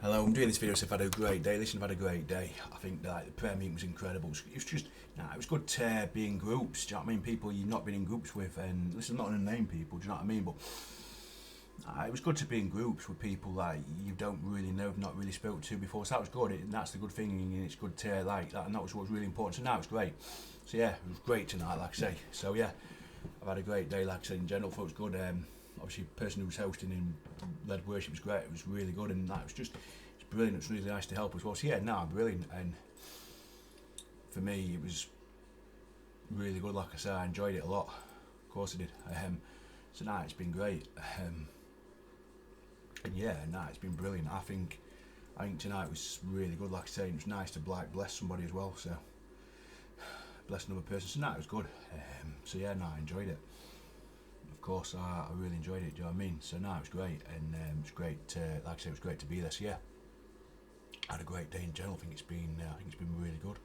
Hello, I'm doing this video so I've had a great day. Listen, I've had a great day. I think the prayer meeting was incredible. It was just, it was good to be in groups. Do you know what I mean? People you've not been in groups with, and listen, I'm not going to name people. Do you know what I mean? But it was good to be in groups with people that you don't really know, not really spoke to before. So that was good. And that's the good thing, and it's good to like that. And that was what was really important. So now it's great. So yeah, it was great tonight, like I say. So yeah, I've had a great day, like I said. In general, thought it was good. Obviously, the person who was hosting and led worship was great. It was really good, and that was just it's brilliant. It's really nice to help as well. So yeah, no, brilliant. And for me, it was really good. Like I said, I enjoyed it a lot. Of course, I did. So now it's been great. And yeah, nah, it's been brilliant. I think tonight was really good. Like I say, it was nice to bless somebody as well. So bless another person. So nah, it was good. So yeah, nah, I enjoyed it. Of course, I really enjoyed it. Do you know what I mean? So no, it was great, and it was great. Like I said, it was great to be there. So yeah, I had a great day in general. I think it's been really good.